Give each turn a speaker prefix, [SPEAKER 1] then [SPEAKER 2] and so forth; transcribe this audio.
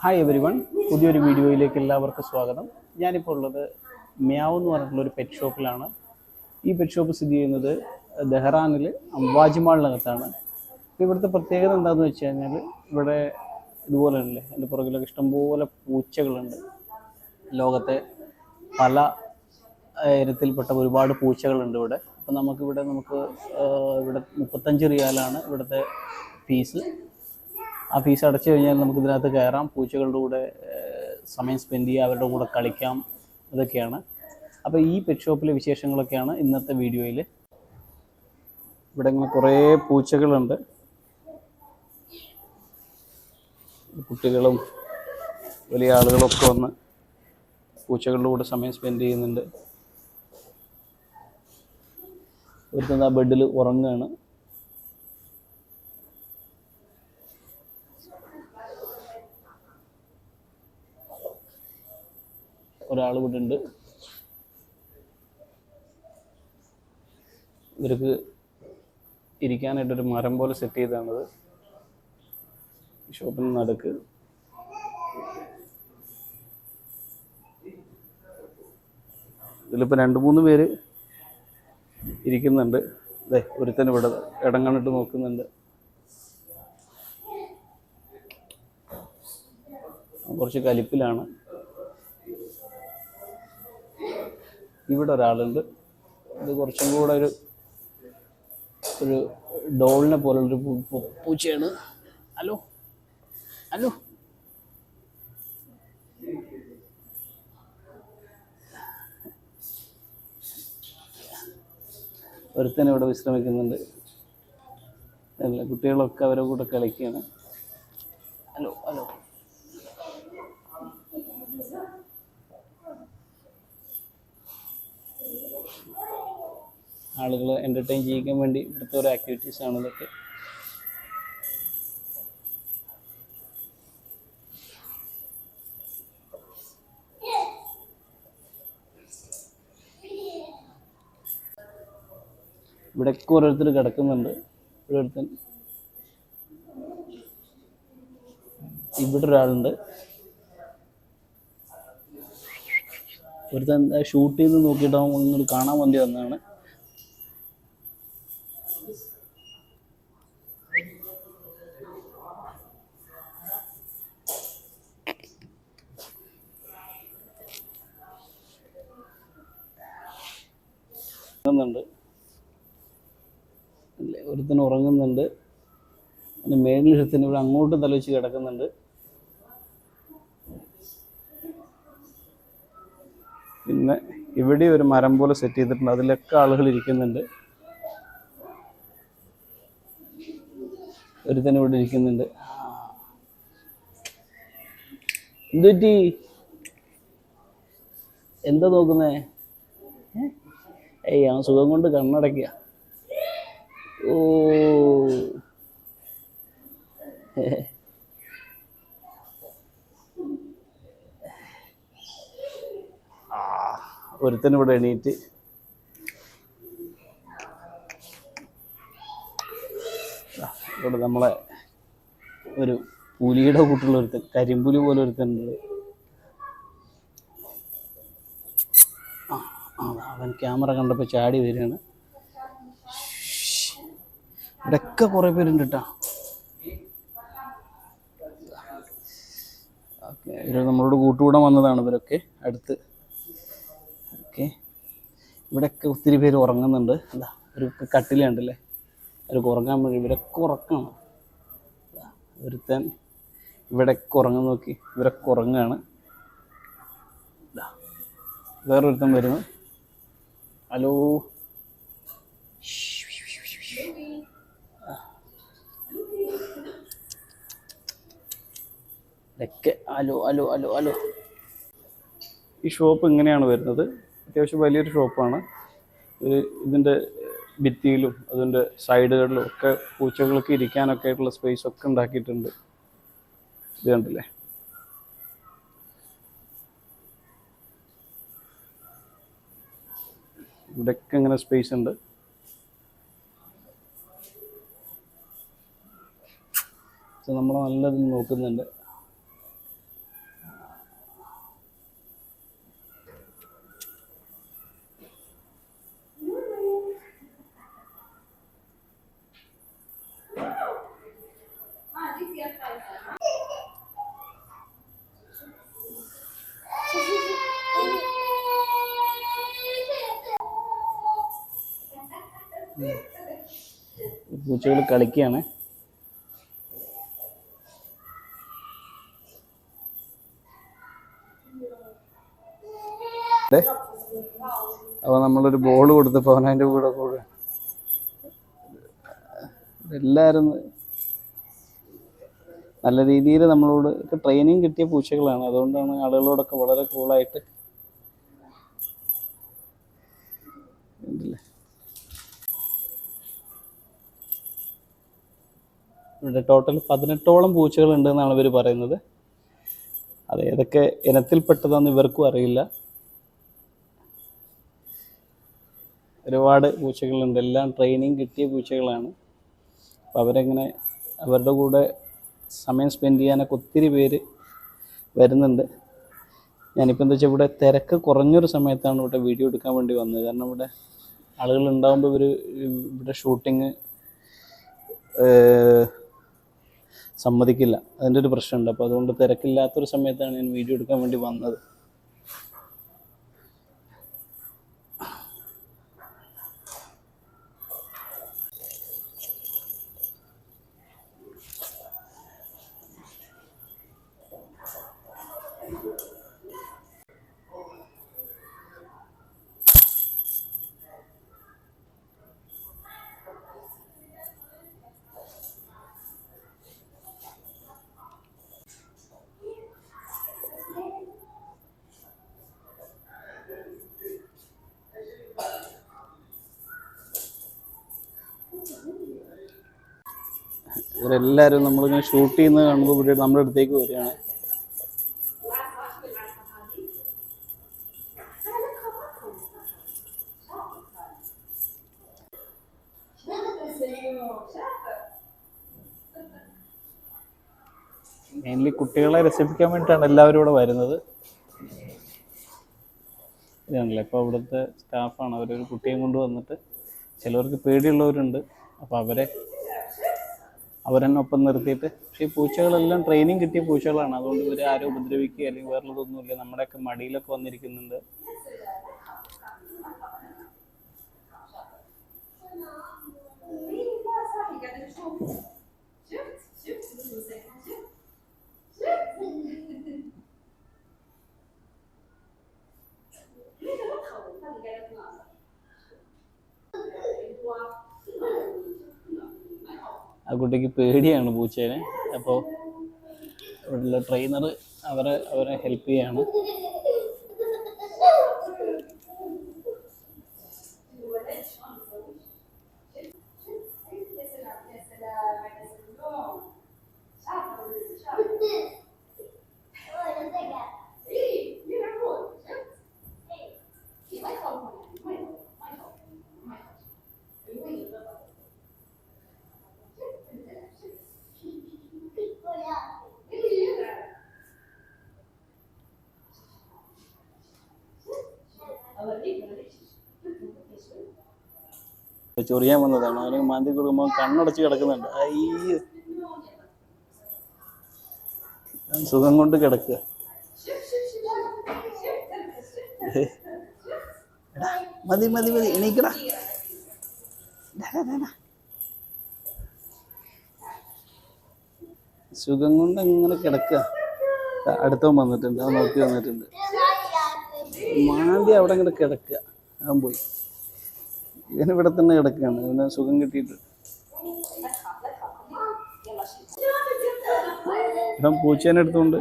[SPEAKER 1] Hi every one, പുതിയൊരു വീഡിയോയിലേക്ക് എല്ലാവർക്കും സ്വാഗതം. ഞാനിപ്പോൾ ഉള്ളത് മ്യാവ് എന്ന് പറഞ്ഞിട്ടുള്ളൊരു പെറ്റ് ഷോപ്പിലാണ്. ഈ പെറ്റ് ഷോപ്പ് സ്ഥിതി ചെയ്യുന്നത് ദെഹ്റാനിൽ അംവാജിമാളിനകത്താണ്. ഇവിടുത്തെ പ്രത്യേകത എന്താണെന്ന് വെച്ച് കഴിഞ്ഞാൽ ഇവിടെ ഇതുപോലെയല്ലേ, എൻ്റെ പുറകിലൊക്കെ ഇഷ്ടംപോലെ പൂച്ചകളുണ്ട്. ലോകത്തെ പല ഇനത്തിൽപ്പെട്ട ഒരുപാട് പൂച്ചകളുണ്ട് ഇവിടെ. അപ്പം ഇവിടെ 35 റിയാലാണ് ഇവിടുത്തെ ഫീസ്. ആ ഫീസ് അടച്ചു കഴിഞ്ഞാൽ നമുക്ക് ഇതിനകത്ത് കയറാം, പൂച്ചകളുടെ കൂടെ സമയം സ്പെൻഡ് ചെയ്യുക, അവരുടെ കൂടെ കളിക്കാം, ഇതൊക്കെയാണ്. അപ്പോൾ ഈ പെറ്റ് ഷോപ്പിലെ വിശേഷങ്ങളൊക്കെയാണ് ഇന്നത്തെ വീഡിയോയിൽ. ഇവിടെ ഇങ്ങനെ കുറേ പൂച്ചകളുണ്ട്. കുട്ടികളും വലിയ ആളുകളൊക്കെ വന്ന് പൂച്ചകളുടെ കൂടെ സമയം സ്പെൻഡ് ചെയ്യുന്നുണ്ട്. ഒരുത്തൻ ആ ബെഡിൽ ഉറങ്ങുകയാണ്. ഒരാൾ ഇവിടെ ഉണ്ട്. ഇവർക്ക് ഇരിക്കാനായിട്ടൊരു മരം പോലെ സെറ്റ് ചെയ്താണത് ഷോപ്പിന് നടുക്ക്. ഇതിലിപ്പോൾ 2-3 പേര് ഇരിക്കുന്നുണ്ട്. അതെ, ഒരുത്തൻ ഇവിടെ ഇടം കണ്ടിട്ട് നോക്കുന്നുണ്ട്. കുറച്ച് കലിപ്പിലാണ്. ഇവിടെ ഒരാളുണ്ട്. ഇത് കുറച്ചും കൂടെ ഒരു ഡോളിനെ പോലുള്ളൊരു പൂച്ചയാണ്. ഹലോ ഹലോ ഒരുത്തൻ ഇവിടെ വിശ്രമിക്കുന്നുണ്ട്. അല്ല, കുട്ടികളൊക്കെ അവരുടെ കൂടെ കളിക്കുകയാണ്. ഹലോ ഹലോ ആളുകളെ എൻ്റർടൈൻ ചെയ്യിക്കാൻ വേണ്ടി ഇവിടുത്തെ ഓരോ ആക്ടിവിറ്റീസാണ് ഇതൊക്കെ. ഇവിടെയൊക്കെ ഓരോരുത്തർ കിടക്കുന്നുണ്ട്. ഇവിടെ ഒരാളുണ്ട്. ഒരുത്തൻ ഷൂട്ട് ചെയ്ത് നോക്കിയിട്ടാവും ഇങ്ങോട്ട് കാണാൻ വേണ്ടി വന്നതാണ്. ഒരുത്തൻ ഉറങ്ങുന്നുണ്ട്. അതിന് മേളിലൊരുത്തൻ ഇവിടെ അങ്ങോട്ട് തലവെച്ച് കിടക്കുന്നുണ്ട്. പിന്നെ ഇവിടെ ഒരു മരം പോലെ സെറ്റ് ചെയ്തിട്ടുണ്ട്. അതിലൊക്കെ ആളുകൾ ഇരിക്കുന്നുണ്ട്. ഒരുത്തൻ ഇവിടെ ഇരിക്കുന്നുണ്ട്. എന്തുപറ്റി? എന്താ നോക്കുന്നേ? അവൻ സുഖം കൊണ്ട് കണ്ണടയ്ക്കുക. ഓ, ഒരുത്തൻ ഇവിടെ എണീറ്റ് ഇവിടെ നമ്മളെ ഒരു പുലിയുടെ കൂട്ടുള്ള ഒരുത്തൻ, കരിമ്പുലി പോലെ ഒരുത്തനുണ്ട്. അവൻ ക്യാമറ കണ്ടപ്പോൾ ചാടി വരികയാണ്. ഇവിടെയൊക്കെ കുറേ പേരുണ്ട് കേട്ടോ. ഓക്കെ, ഇവർ നമ്മളോട് കൂട്ടുകൂടാൻ വന്നതാണ് ഇവരൊക്കെ അടുത്ത്. ഓക്കെ, ഇവിടെയൊക്കെ ഒത്തിരി പേര് ഉറങ്ങുന്നുണ്ട്. എന്താ, ഒരു കട്ടിലുണ്ടല്ലേ, അവർക്ക് ഉറങ്ങാൻ വേണ്ടി ഇവരൊക്കെ ഉറക്കണം. ഒരുത്തൻ ഇവിടെയൊക്കെ ഉറങ്ങുന്ന നോക്കി, ഇവരൊക്കെ ഉറങ്ങുകയാണ്. വേറൊരുത്തൻ വരുന്നു. ഹലോ ഇതൊക്കെ ഹലോ ഹലോ ഹലോ ഹലോ. ഈ ഷോപ്പ് ഇങ്ങനെയാണ് വരുന്നത്. അത്യാവശ്യം വലിയൊരു ഷോപ്പാണ്. ഇതിൻ്റെ ഭിത്തിയിലും അതിൻ്റെ സൈഡുകളിലും ഒക്കെ പൂച്ചകൾക്ക് ഇരിക്കാനൊക്കെ ആയിട്ടുള്ള സ്പേസ് ഒക്കെ ഉണ്ടാക്കിയിട്ടുണ്ട്. ഇത് കണ്ടില്ലേ? ഇവിടെയൊക്കെ ഇങ്ങനെ സ്പേസ് ഉണ്ട്. നമ്മൾ നല്ലതിൽ നോക്കുന്നുണ്ട്. പൂച്ചകൾ കളിക്കുകയാണ്. അപ്പോൾ നമ്മളൊരു ബോൾ കൊടുത്തപ്പോൾ അവൻ അതിൻ്റെ കൂടെ എല്ലാവരും നല്ല രീതിയിൽ നമ്മളോട് ട്രെയിനിങ് കിട്ടിയ പൂച്ചകളാണ്. അതുകൊണ്ടാണ് ആളുകളോടൊക്കെ വളരെ കൂളായിട്ട്. ഇവിടെ ടോട്ടൽ 18ഓളം പൂച്ചകളുണ്ട് എന്നാണ് ഇവർ പറയുന്നത്. അത് ഏതൊക്കെ ഇനത്തിൽപ്പെട്ടതാണെന്ന് ഇവർക്കും അറിയില്ല. ഒരുപാട് പൂച്ചകളുണ്ട്, എല്ലാം ട്രെയിനിങ് കിട്ടിയ പൂച്ചകളാണ്. അപ്പോൾ അവരെങ്ങനെ അവരുടെ കൂടെ സമയം സ്പെൻഡ് ചെയ്യാനൊക്കെ ഒത്തിരി പേര് വരുന്നുണ്ട്. ഞാനിപ്പോൾ എന്താ വെച്ചാൽ ഇവിടെ തിരക്ക് കുറഞ്ഞൊരു സമയത്താണ് ഇവിടെ വീഡിയോ എടുക്കാൻ വേണ്ടി വന്നത്. കാരണം ഇവിടെ ആളുകൾ ഉണ്ടാകുമ്പോൾ ഇവിടെ ഷൂട്ടിങ് സമ്മതിക്കില്ല, അതിൻ്റെ ഒരു പ്രശ്നമുണ്ട്. അപ്പോൾ അതുകൊണ്ട് തിരക്കില്ലാത്തൊരു സമയത്താണ് ഞാൻ വീഡിയോ എടുക്കാൻ വേണ്ടി വന്നത്. ഇവരെല്ലാവരും നമ്മളിങ്ങനെ ഷൂട്ട് ചെയ്യുന്നത് കാണുമ്പോൾ ഇവിടെ നമ്മുടെ അടുത്തേക്ക് വരികയാണ്. മെയിൻലി കുട്ടികളെ രസിപ്പിക്കാൻ വേണ്ടിയിട്ടാണ് എല്ലാവരും ഇവിടെ വരുന്നത്. ഇതാണല്ലേ ഇപ്പോൾ ഇവിടുത്തെ സ്റ്റാഫാണ്. അവരൊരു കുട്ടിയെ കൊണ്ട് വന്നിട്ട്, ചിലവർക്ക് പേടിയുള്ളവരുണ്ട്, അപ്പോൾ അവരെന്നെ ഒപ്പം നിർത്തിയിട്ട്. പക്ഷേ ഈ പൂച്ചകളെല്ലാം ട്രെയിനിങ് കിട്ടിയ പൂച്ചകളാണ്. അതുകൊണ്ട് ഇവർ ആരും ഉപദ്രവിക്കുക അല്ലെങ്കിൽ വേറുള്ളതൊന്നുമില്ല. നമ്മുടെയൊക്കെ മടിയിലൊക്കെ വന്നിരിക്കുന്നുണ്ട്. ആ കുട്ടിക്ക് പേടിയാണ് പൂച്ചേനെ. അപ്പോൾ ഇവിടെയുള്ള ട്രെയിനർ അവരെ ഹെൽപ്പ് ചെയ്യാണ്. ചൊറിയാൻ വന്നതാണ്. അവന് മാന്തി കൊടുക്കുമ്പോൾ കണ്ണടച്ച് കിടക്കുന്നുണ്ട്. അയ്യോ, സുഖം കൊണ്ട് കിടക്കുക. മതി മതി മതി, എണീക്കടാ. സുഖം കൊണ്ട് അങ്ങനെ കിടക്കുക. അടുത്തവൻ വന്നിട്ടുണ്ട്, അവൻ നോക്കി വന്നിട്ടുണ്ട്. മാന്തി അവിടെ ഇങ്ങോട്ട് കിടക്കുക. അവൻ പോയി. ഇവനിവിടെ തന്നെ കിടക്കുകയാണ്. ഇവന് സുഖം കിട്ടിയിട്ട്. ഇവൻ പൂച്ചേനെ എടുത്തുകൊണ്ട്